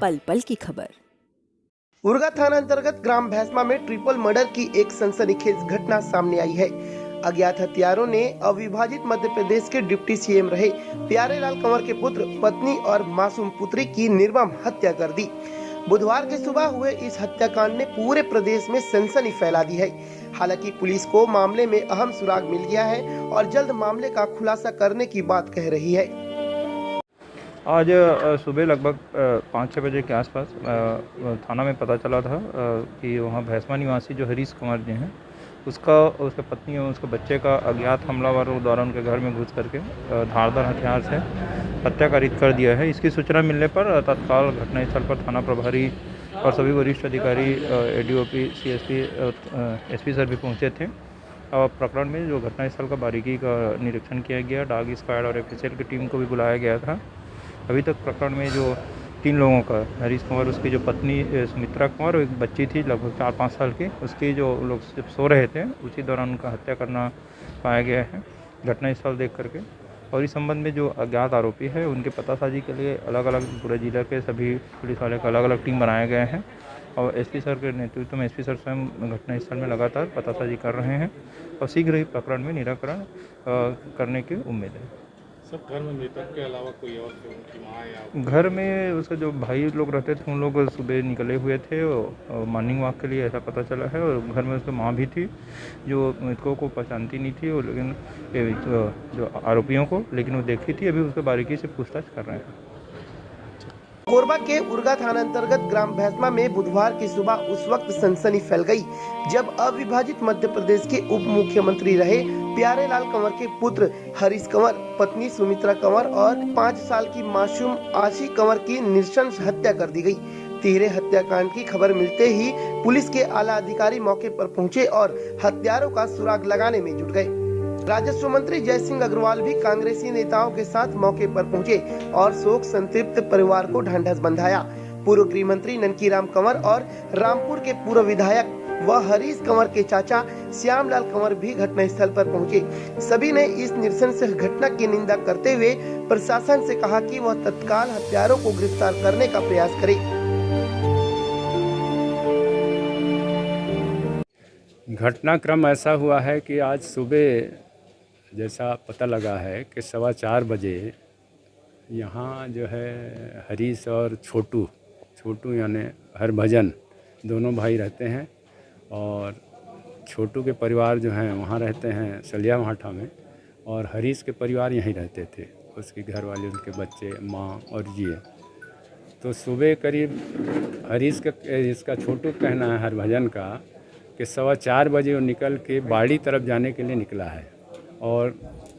पल पल की खबर। उरगा थाना अंतर्गत ग्राम भैंसमा में ट्रिपल मर्डर की एक सनसनीखेज घटना सामने आई है। अज्ञात हत्यारों ने अविभाजित मध्य प्रदेश के डिप्टी सीएम रहे प्यारेलाल कंवर के पुत्र, पत्नी और मासूम पुत्री की निर्मम हत्या कर दी। बुधवार की सुबह हुए इस हत्याकांड ने पूरे प्रदेश में सनसनी फैला दी है। हालांकि पुलिस को मामले में अहम सुराग मिल गया है और जल्द मामले का खुलासा करने की बात कह रही है। आज सुबह लगभग 5-6 बजे के आसपास थाना में पता चला था कि वहाँ भैंसमा निवासी जो हरीश कुमार जी हैं उसके पत्नी और उसके बच्चे का अज्ञात हमलावरों द्वारा उनके घर में घुस करके धारदार हथियार से हत्या कारित कर दिया है। इसकी सूचना मिलने पर तत्काल घटनास्थल पर थाना प्रभारी और सभी वरिष्ठ अधिकारी एडीओपी, सीएसपी, एसपी सर भी पहुँचे थे। और प्रकरण में जो घटनास्थल का बारीकी का निरीक्षण किया गया, डॉग स्क्वाड और एफएसएल की टीम को भी बुलाया गया था। अभी तक प्रकरण में जो 3 लोगों का, हरीश कुमार, उसकी जो पत्नी सुमित्रा कुमार और एक बच्ची थी लगभग 4-5 साल की, उसकी जो लोग सो रहे थे उसी दौरान उनका हत्या करना पाया गया है घटनास्थल देख करके। और इस संबंध में जो अज्ञात आरोपी है उनके पतासाजी के लिए अलग अलग पूरे जिले के सभी पुलिस वाले का अलग अलग टीम बनाए गए हैं और एसपी सर के नेतृत्व में एसपी सर स्वयं घटनास्थल में लगातार पतासाजी कर रहे हैं और शीघ्र ही प्रकरण में निराकरण करने की उम्मीद है। सब घर में मृतक के अलावा कोई और थे, उनकी माँ या घर में उसके जो भाई लोग रहते थे उन लोग सुबह निकले हुए थे और मॉर्निंग वॉक के लिए, ऐसा पता चला है। और घर में उसकी माँ भी थी जो मृतकों को पहचानती नहीं थी, लेकिन जो आरोपियों को लेकिन वो देखी थी। अभी उसके बारीकी से पूछताछ कर रहे हैं। कोरबा के उरगा थाना अंतर्गत ग्राम भैंसमा में बुधवार की सुबह उस वक्त सनसनी फैल गई जब अविभाजित मध्य प्रदेश के उप मुख्यमंत्री रहे प्यारेलाल कंवर के पुत्र हरीश कंवर, पत्नी सुमित्रा कंवर और 5 साल की मासूम आशी कंवर की नृशंस हत्या कर दी गई। तिहरे हत्याकांड की खबर मिलते ही पुलिस के आला अधिकारी मौके पर पहुंचे और हत्यारों का सुराग लगाने में जुट गए। राजस्व मंत्री जय सिंह अग्रवाल भी कांग्रेसी नेताओं के साथ मौके पर पहुंचे और शोक संतृप्त परिवार को ढांढस बंधाया। पूर्व गृह मंत्री ननकीराम कंवर और रामपुर के पूर्व विधायक व हरीश कंवर के चाचा श्यामलाल कंवर भी घटनास्थल पर पहुंचे। सभी ने इस नृशंस घटना की निंदा करते हुए प्रशासन से कहा कि वह तत्काल हत्यारों को गिरफ्तार करने का प्रयास करे। घटनाक्रम ऐसा हुआ है कि आज सुबह जैसा पता लगा है कि 4:15 बजे यहाँ जो है हरीश और छोटू यानी हरभजन दोनों भाई रहते हैं और छोटू के परिवार जो हैं वहाँ रहते हैं सलिया भाठा में और हरीश के परिवार यहीं रहते थे, उसकी घरवाली, उनके बच्चे, माँ और जिए। तो सुबह करीब हरीश का, इसका छोटू कहना है हरभजन का कि 4:15 बजे वो निकल के बाड़ी तरफ जाने के लिए निकला है और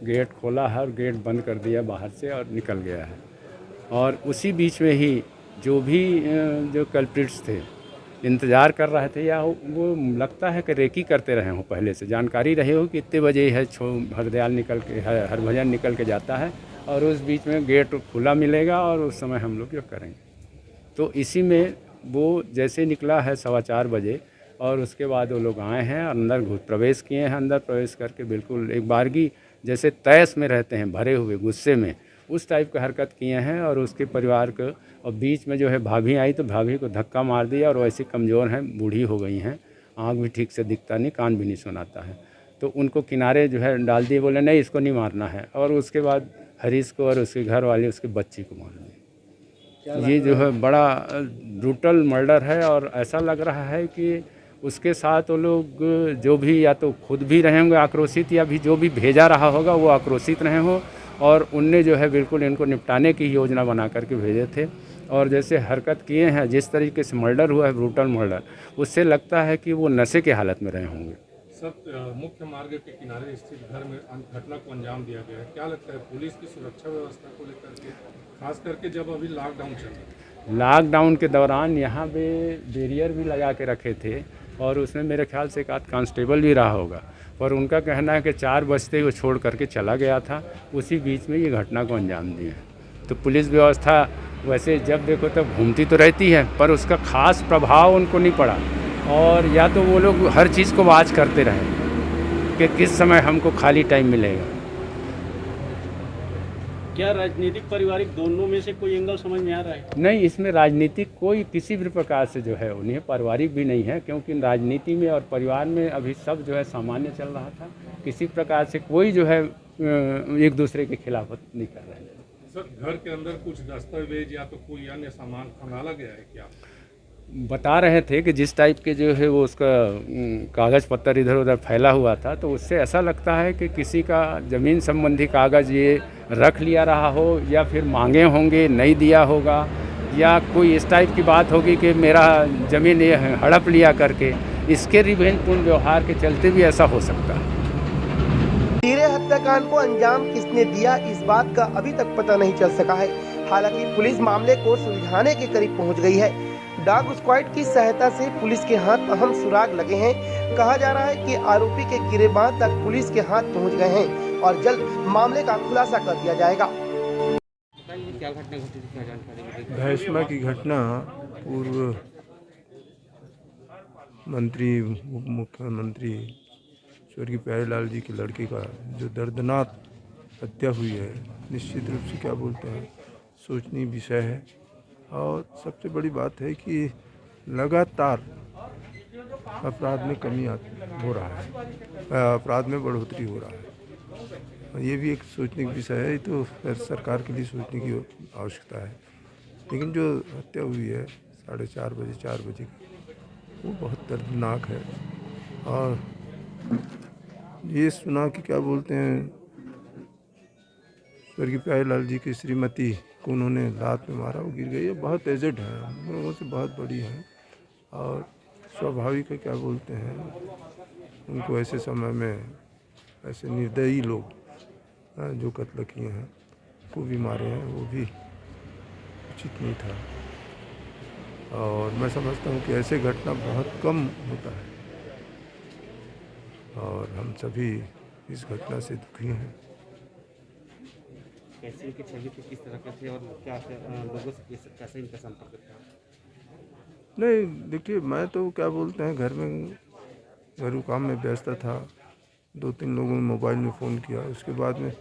गेट खोला है और गेट बंद कर दिया बाहर से और निकल गया है। और उसी बीच में ही जो कल्प्रिट्स थे इंतज़ार कर रहे थे या वो लगता है कि रेकी करते रहे हों, पहले से जानकारी रही हो कि इतने बजे है हरभजन निकल के जाता है और उस बीच में गेट खुला मिलेगा और उस समय हम लोग जो करेंगे। तो इसी में वो जैसे निकला है 4:15 बजे और उसके बाद वो लोग आए हैं, अंदर प्रवेश किए हैं। अंदर प्रवेश करके बिल्कुल एक बारगी जैसे तैस में रहते हैं, भरे हुए गुस्से में, उस टाइप का हरकत किए हैं। और उसके परिवार को और बीच में जो है भाभी आई तो भाभी को धक्का मार दिया और वैसे कमज़ोर हैं, बूढ़ी हो गई हैं, आँख भी ठीक से दिखता नहीं, कान भी नहीं सुनाता है, तो उनको किनारे जो है डाल दिए, बोले नहीं इसको नहीं मारना है। और उसके बाद हरीश को और उसके घर वाले उसके बच्ची को मार दिए। ये जो है बड़ा ब्रूटल मर्डर है और ऐसा लग रहा है कि उसके साथ वो लोग जो भी या तो खुद भी रहे होंगे आक्रोशित या भी जो भी भेजा रहा होगा वो आक्रोशित रहे हों और उनने जो है बिल्कुल इनको निपटाने की योजना बना करके भेजे थे। और जैसे हरकत किए हैं, जिस तरीके से मर्डर हुआ है, ब्रूटल मर्डर, उससे लगता है कि वो नशे के हालत में रहे होंगे। सब मुख्य मार्ग के किनारे स्थित घर में घटना को अंजाम दिया गया है। क्या लगता है पुलिस की सुरक्षा व्यवस्था को लेकर के, खास करके जब अभी लॉकडाउन चल रहा है? लॉकडाउन के दौरान यहाँ पे बैरियर भी लगा के रखे थे और उसमें मेरे ख्याल से एक आध कांस्टेबल भी रहा होगा, पर उनका कहना है कि 4 बजते ही वो छोड़ करके चला गया था। उसी बीच में ये घटना को अंजाम दिए। तो पुलिस व्यवस्था वैसे जब देखो तब घूमती तो रहती है, पर उसका खास प्रभाव उनको नहीं पड़ा। और या तो वो लोग हर चीज़ को वॉच करते रहे कि किस समय हमको खाली टाइम मिलेगा। क्या राजनीतिक पारिवारिक दोनों में से कोई एंगल समझ में आ रहा है? नहीं, इसमें राजनीतिक कोई किसी भी प्रकार से जो है उन्हें पारिवारिक भी नहीं है, क्योंकि राजनीति में और परिवार में अभी सब जो है सामान्य चल रहा था। किसी प्रकार से कोई जो है एक दूसरे के खिलाफ नहीं कर रहे हैं। सर, घर के अंदर कुछ दस्तावेज या तो कोई अन्य सामान खंगाला गया है क्या? बता रहे थे कि जिस टाइप के जो है वो उसका कागज़ पत्तर इधर उधर फैला हुआ था, तो उससे ऐसा लगता है कि किसी का ज़मीन संबंधी कागज़ ये रख लिया रहा हो, या फिर मांगे होंगे नहीं दिया होगा, या कोई इस टाइप की बात होगी कि मेरा ज़मीन ये हड़प लिया करके, इसके रिवेंजपूर्ण व्यवहार के चलते भी ऐसा हो सकता है। हीरे हत्याकांड को अंजाम किसने दिया, इस बात का अभी तक पता नहीं चल सका है। हालांकि पुलिस मामले को सुलझाने के करीब पहुंच गई है। डॉग स्क्वाड की सहायता से पुलिस के हाथ अहम सुराग लगे हैं। कहा जा रहा है कि आरोपी के गिरबान तक पुलिस के हाथ पहुंच गए हैं और जल्द मामले का खुलासा कर दिया जाएगा। क्या घटना घटी थी, क्या जानकारी? भैसमा की घटना पूर्व मंत्री उप मुख्यमंत्री स्वर्गीय प्यारेलाल जी के लड़के का जो दर्दनाक हत्या हुई है, निश्चित रूप से क्या बोलते हैं सोचनीय विषय है। और सबसे बड़ी बात है कि लगातार अपराध में कमी हो रहा है, अपराध में बढ़ोतरी हो रहा है। और ये भी एक सोचने का विषय है, तो सरकार के लिए सोचने की आवश्यकता है। लेकिन जो हत्या हुई है 4:30 बजे 4 बजे वो बहुत दर्दनाक है। और ये सुना कि क्या बोलते हैं स्वर्गीय प्यारेलाल जी की श्रीमती को उन्होंने लात में मारा, वो गिर गई है। बहुत एजेड है, हम लोगों से बहुत बड़ी है, और स्वाभाविक है क्या बोलते हैं उनको ऐसे समय में ऐसे निर्दयी लोग जो कत्ल किए हैं को भी मारे हैं, वो भी उचित नहीं था। और मैं समझता हूँ कि ऐसे घटना बहुत कम होता है, और हम सभी इस घटना से दुखी हैं। कैसे के छवि थे, किस तरह के थे और क्या लोगों से कैसे इनका संपर्क था? नहीं देखिए, मैं तो क्या बोलते हैं घरेलू काम में व्यस्त था। 2-3 लोगों ने मोबाइल में फ़ोन किया, उसके बाद में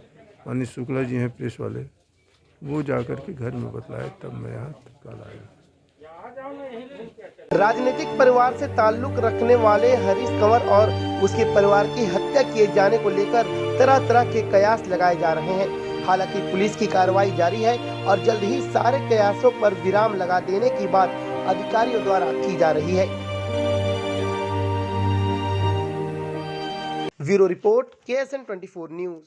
माननीय शुक्ला जी हैं प्रेस वाले, वो जाकर के घर में बतलाया, तब मैं यहाँ तत्काल आया। राजनीतिक परिवार से ताल्लुक रखने वाले हरीश कंवर और उसके परिवार की हत्या किए जाने को लेकर तरह तरह के कयास लगाए जा रहे हैं। हालांकि पुलिस की कार्रवाई जारी है और जल्द ही सारे कयासों पर विराम लगा देने की बात अधिकारियों द्वारा की जा रही है। Bureau report KSN 24 news.